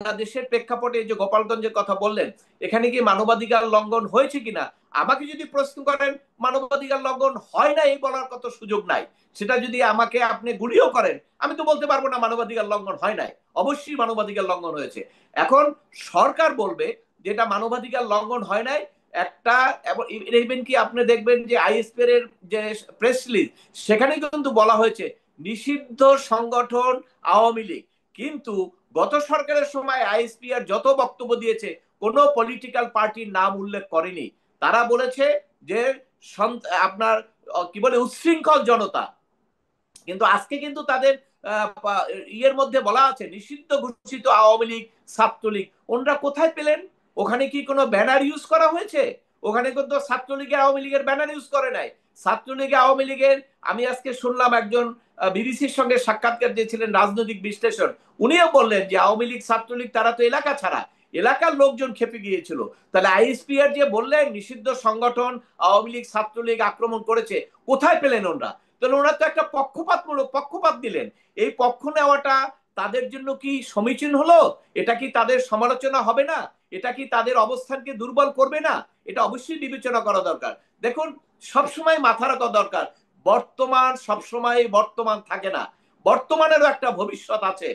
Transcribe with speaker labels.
Speaker 1: বাংলাদেশের প্রেক্ষাপটে যে গোপালগঞ্জের কথা বললেন, এখানে কি মানবাধিকার লঙ্ঘন হয়েছে কিনা আমাকে যদি প্রশ্ন করেন, মানবাধিকার লঙ্ঘন হয় না এই বলার কত সুযোগ নাই। সেটা যদি আমাকে আপনি গুলিও করেন, আমি তো বলতে পারবো না মানবাধিকার লঙ্ঘন হয় নাই। অবশ্যই মানবাধিকার লঙ্ঘন হয়েছে। এখন সরকার বলবে যেটা মানবাধিকার লঙ্ঘন হয় নাই। একটা ইভেন কি আপনি দেখবেন যে আইএসপি এর যে প্রেস রিলিজ, সেখানে কিন্তু বলা হয়েছে নিষিদ্ধ সংগঠন আওয়ামী লীগ। কিন্তু গত সরকারের সময় আইএসপি আর যত বক্তব্য দিয়েছে, কোনো পলিটিক্যাল পার্টির নাম উল্লেখ করেনি। তারা বলেছে যে আপনার কি বলে উচ্ছৃঙ্খল জনতা। কিন্তু আজকে কিন্তু তাদের ইয়ের মধ্যে বলা আছে নিষিদ্ধ ঘোষিত আওয়ামী লীগ, ছাত্রলীগ। ওনারা কোথায় পেলেন? ওখানে কি কোনো ব্যানার ইউজ করা হয়েছে? ওখানে কিন্তু ছাত্রলীগের আওয়ামী লীগের ব্যানার ইউজ করে নাই। ছাত্রলীগের আওয়ামী লীগের আমি আজকে শুনলাম একজন বিবিসির সঙ্গে সাক্ষাৎকার দিয়েছিলেন রাজনৈতিক বিশ্লেষণ, উনিও বললেন যে আওয়ামী লীগ ছাত্রলীগ তারা তো এলাকা ছাড়া, এলাকার লোকজন খেপে গিয়েছিল। তাহলে আইএসপিআর যে বললেন নিষিদ্ধ সংগঠন আওয়ামী লীগ ছাত্রলীগ আক্রমণ করেছে, কোথায় পেলেন ওনারা? তাহলে ওনারা তো একটা পক্ষপাত দিলেন। এই পক্ষ নেওয়াটা তাদের জন্য কি সমীচীন হলো? এটা কি তাদের সমালোচনা হবে না? এটা কি তাদের অবস্থানকে দুর্বল করবে না? এটা অবশ্যই বিবেচনা করা দরকার। দেখুন, সবসময় মাথা রাখা দরকার, বর্তমান সবসময় বর্তমান থাকে না, বর্তমানেরও একটা ভবিষ্যৎ আছে।